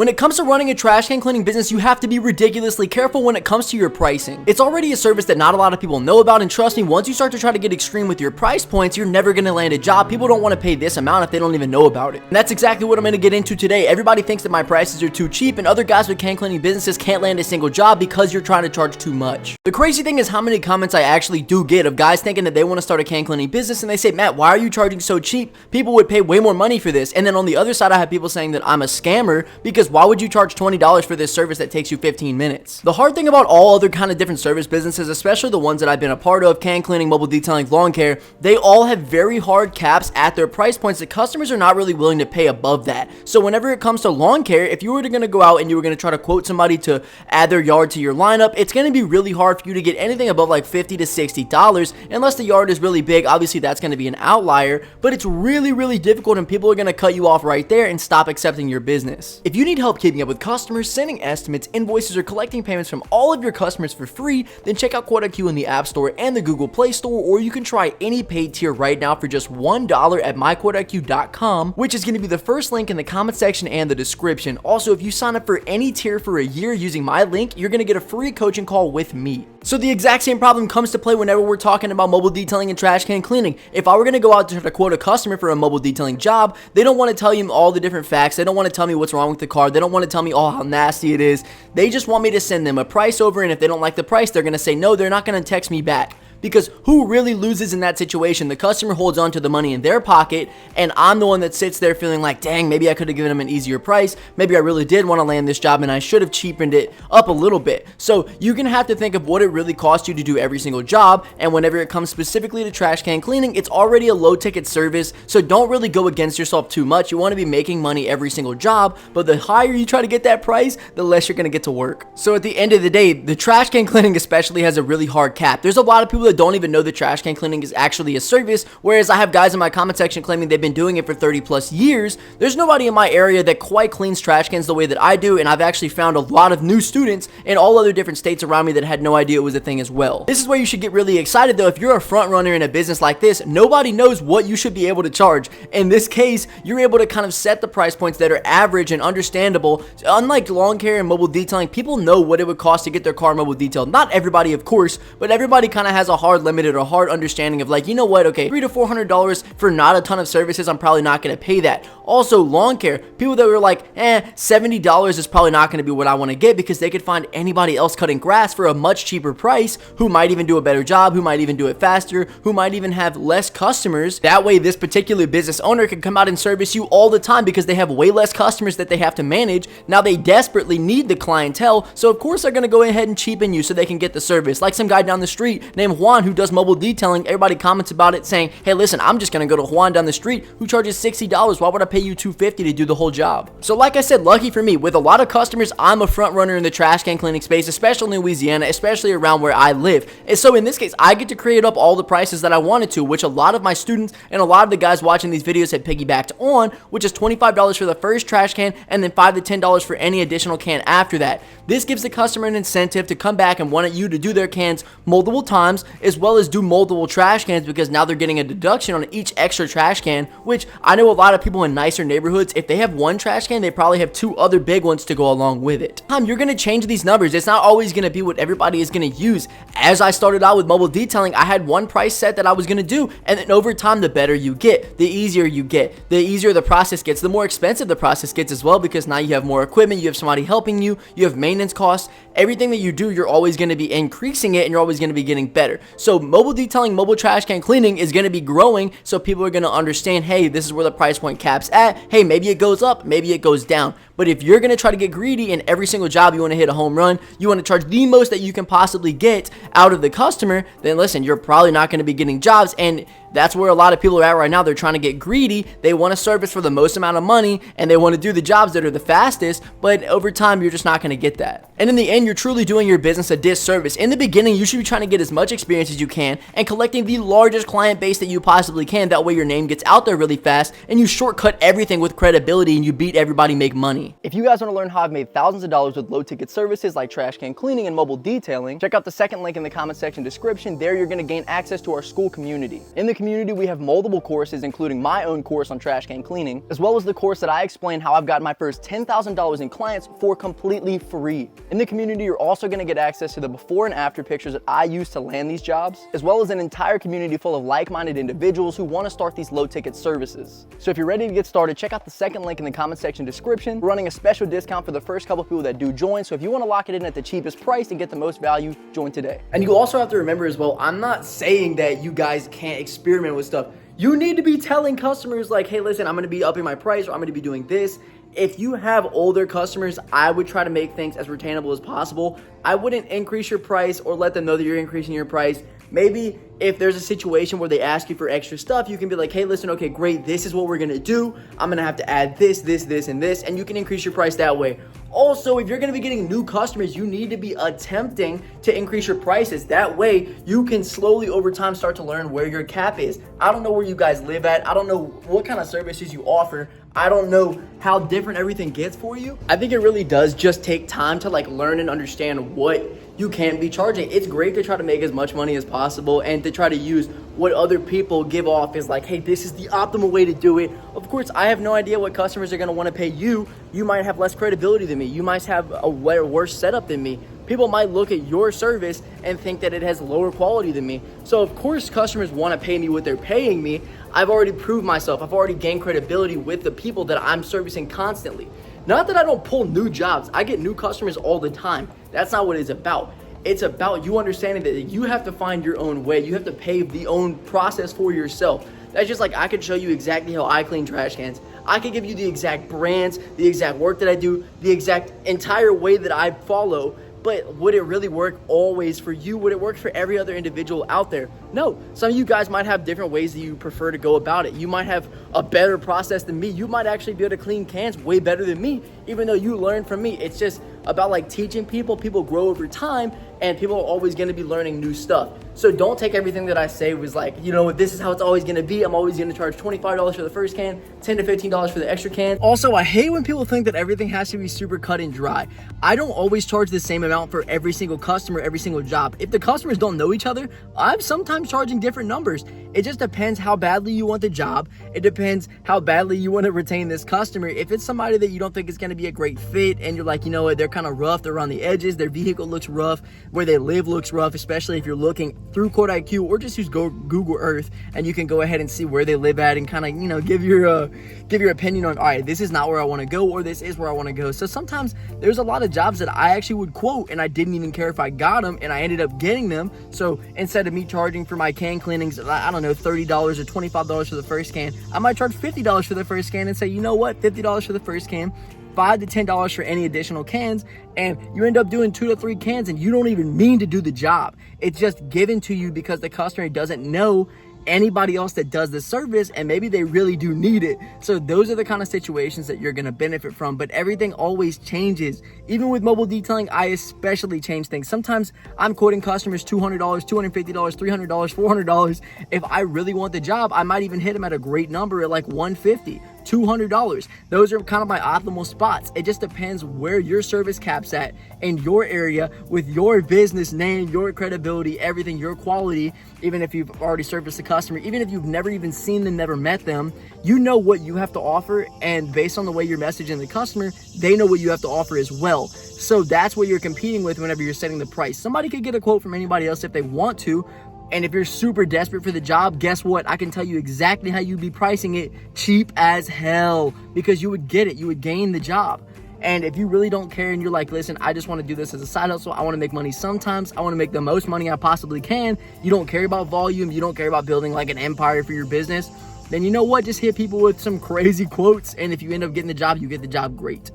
When it comes to running a trash can cleaning business, you have to be ridiculously careful when it comes to your pricing. It's already a service that not a lot of people know about, and trust me, once you start to try to get extreme with your price points, you're never going to land a job. People don't want to pay this amount if they don't even know about it. And that's exactly what I'm going to get into today. Everybody thinks that my prices are too cheap, and other guys with can cleaning businesses can't land a single job because you're trying to charge too much. The crazy thing is how many comments I actually do get of guys thinking that they want to start a can cleaning business, and they say, Matt, why are you charging so cheap? People would pay way more money for this. And then on the other side, I have people saying that I'm a scammer because why would you charge $20 for this service that takes you 15 minutes? The hard thing about all other kind of different service businesses, especially the ones that I've been a part of, can cleaning, mobile detailing, lawn care, they all have very hard caps at their price points that customers are not really willing to pay above that. So whenever it comes to lawn care, if you were going to go out and you were going to try to quote somebody to add their yard to your lineup, it's going to be really hard for you to get anything above like $50 to $60 unless the yard is really big. Obviously that's going to be an outlier, but it's really difficult, and people are going to cut you off right there and stop accepting your business. If you need help keeping up with customers, sending estimates, invoices, or collecting payments from all of your customers for free, then check out QuoteIQ in the App Store and the Google Play Store, or you can try any paid tier right now for just $1 at myquoteiq.com, which is going to be the first link in the comment section and the description. Also, if you sign up for any tier for a year using my link, you're going to get a free coaching call with me. So the exact same problem comes to play whenever we're talking about mobile detailing and trash can cleaning. If I were going to go out to try to quote a customer for a mobile detailing job, they don't want to tell you all the different facts. They don't want to tell me what's wrong with the car. They don't want to tell me how nasty it is. They just want me to send them a price over, and if they don't like the price, they're going to say no. They're not going to text me back. Because who really loses in that situation? The customer holds on to the money in their pocket, and I'm the one that sits there feeling like, dang, maybe I could have given them an easier price. Maybe I really did want to land this job and I should have cheapened it up a little bit. So you're going to have to think of what it really costs you to do every single job, and whenever it comes specifically to trash can cleaning, it's already a low ticket service, so don't really go against yourself too much. You want to be making money every single job, but the higher you try to get that price, the less you're going to get to work. So at the end of the day, the trash can cleaning especially has a really hard cap. There's a lot of people that don't even know that trash can cleaning is actually a service, whereas I have guys in my comment section claiming they've been doing it for 30 plus years. There's nobody in my area that quite cleans trash cans the way that I do, and I've actually found a lot of new students in all other different states around me that had no idea it was a thing as well. This is where you should get really excited though. If you're a front runner in a business like this, nobody knows what you should be able to charge. In this case, you're able to kind of set the price points that are average and understandable. Unlike lawn care and mobile detailing, people know what it would cost to get their car mobile detailed. Not everybody, of course, but everybody kind of has a hard limit or a hard understanding of like, you know what, okay, $300 to $400 for not a ton of services, I'm probably not going to pay that. Also, lawn care, people that were like, $70 is probably not going to be what I want to get, because they could find anybody else cutting grass for a much cheaper price who might even do a better job, who might even do it faster, who might even have less customers. That way, this particular business owner can come out and service you all the time because they have way less customers that they have to manage. Now they desperately need the clientele, so of course they're going to go ahead and cheapen you so they can get the service. Like some guy down the street named Juan who does mobile detailing, everybody comments about it saying, hey listen, I'm just gonna go to Juan down the street who charges $60. Why would I pay you $250 to do the whole job? So like I said, lucky for me, with a lot of customers, I'm a front runner in the trash can cleaning space, especially in Louisiana, especially around where I live. And so in this case, I get to create up all the prices that I wanted to, which a lot of my students and a lot of the guys watching these videos had piggybacked on, which is $25 for the first trash can and then $5 to $10 for any additional can after that. This gives the customer an incentive to come back and want you to do their cans multiple times, as well as do multiple trash cans, because now they're getting a deduction on each extra trash can, which I know a lot of people in nicer neighborhoods, if they have one trash can, they probably have two other big ones to go along with it. You're going to change these numbers. It's not always going to be what everybody is going to use. As I started out with mobile detailing, I had one price set that I was going to do, and then over time, the better you get, the easier you get, the easier the process gets, the more expensive the process gets as well, because now you have more equipment, you have somebody helping you, you have maintenance costs. Everything that you do, you're always going to be increasing it, and you're always going to be getting better. So mobile detailing, mobile trash can cleaning is going to be growing, so people are going to understand, hey, this is where the price point cap's at. Hey, maybe it goes up, maybe it goes down. But if you're going to try to get greedy in every single job, you want to hit a home run, you want to charge the most that you can possibly get out of the customer, then listen, you're probably not going to be getting jobs. And that's where a lot of people are at right now. They're trying to get greedy. They want a service for the most amount of money, and they want to do the jobs that are the fastest, but over time, you're just not going to get that. And in the end, you're truly doing your business a disservice. In the beginning, you should be trying to get as much experience as you can and collecting the largest client base that you possibly can. That way your name gets out there really fast, and you shortcut everything with credibility, and you beat everybody, make money. money. If you guys want to learn how I've made thousands of dollars with low ticket services like trash can cleaning and mobile detailing, check out the second link in the comment section description. There you're going to gain access to our school community. In the community, we have multiple courses, including my own course on trash can cleaning, as well as the course that I explain how I've gotten my first $10,000 in clients for completely free. In the community, you're also going to get access to the before and after pictures that I use to land these jobs, as well as an entire community full of like-minded individuals who want to start these low ticket services. So if you're ready to get started, check out the second link in the comment section description. We're running a special discount for the first couple people that do join. So if you want to lock it in at the cheapest price and get the most value, join today. And you also have to remember as well, I'm not saying that you guys can't experiment with stuff. You need to be telling customers like, hey, listen, I'm going to be upping my price, or I'm going to be doing this. If you have older customers, I would try to make things as retainable as possible. I wouldn't increase your price or let them know that you're increasing your price. Maybe if there's a situation where they ask you for extra stuff, you can be like, hey, listen, okay, great. This is what we're going to do. I'm going to have to add this, this, this, and this, and you can increase your price that way. Also, if you're going to be getting new customers, you need to be attempting to increase your prices. That way, you can slowly over time start to learn where your cap is. I don't know where you guys live at. I don't know what kind of services you offer. I don't know how different everything gets for you. I think it really does just take time to like learn and understand what you can be charging. It's great to try to make as much money as possible and to try to use what other people give off as like, hey, this is the optimal way to do it. Of course, I have no idea what customers are going to want to pay you. You might have less credibility than me. You might have a worse setup than me. People might look at your service and think that it has lower quality than me. So of course, customers want to pay me what they're paying me. I've already proved myself. I've already gained credibility with the people that I'm servicing constantly. Not that I don't pull new jobs. I get new customers all the time. That's not what it's about. It's about you understanding that you have to find your own way. You have to pave the own process for yourself. That's just like I could show you exactly how I clean trash cans. I could give you the exact brands, the exact work that I do, the exact entire way that I follow. But would it really work always for you? Would it work for every other individual out there? No. Some of you guys might have different ways that you prefer to go about it. You might have a better process than me. You might actually be able to clean cans way better than me, even though you learned from me. It's just about like teaching people. People grow over time, and people are always going to be learning new stuff. So don't take everything that I say was like, you know, this is how it's always going to be. I'm always going to charge $25 for the first can, $10 to $15 for the extra can. Also, I hate when people think that everything has to be super cut and dry. I don't always charge the same amount for every single customer, every single job. If the customers don't know each other, I'm sometimes charging different numbers. It just depends how badly you want the job. It depends how badly you want to retain this customer. If it's somebody that you don't think is going to be a great fit and you're like, you know what, they're kind of rough, they're around the edges, their vehicle looks rough, where they live looks rough, especially if you're looking through Quote IQ or just use Google Earth, and you can go ahead and see where they live at and kind of, you know, give your opinion on, all right, this is not where I want to go, or this is where I want to go. So sometimes there's a lot of jobs that I actually would quote and I didn't even care if I got them, and I ended up getting them. So instead of me charging for my can cleanings, I don't know, $30 or $25 for the first can, I might charge $50 for the first can and say, you know what, $50 for the first can, $5 to $10 for any additional cans, and you end up doing 2 to 3 cans and you don't even mean to do the job. It's just given to you because the customer doesn't know anybody else that does the service, and maybe they really do need it. So those are the kind of situations that you're going to benefit from. But everything always changes. Even with mobile detailing, I especially change things. Sometimes I'm quoting customers $200, $250, $300, $400. If I really want the job, I might even hit them at a great number at like $150. $200. Those are kind of my optimal spots. It just depends where your service caps at in your area with your business name, your credibility, everything, your quality. Even if you've already serviced the customer, even if you've never even seen them, never met them, you know what you have to offer, and based on the way you're messaging the customer, they know what you have to offer as well. So that's what you're competing with whenever you're setting the price. Somebody could get a quote from anybody else if they want to, and if you're super desperate for the job, guess what? I can tell you exactly how you'd be pricing it, cheap as hell, because you would get it. You would gain the job. And if you really don't care and you're like, listen, I just want to do this as a side hustle. I want to make money sometimes. I want to make the most money I possibly can. You don't care about volume. You don't care about building like an empire for your business. Then you know what? Just hit people with some crazy quotes. And if you end up getting the job, you get the job. Great.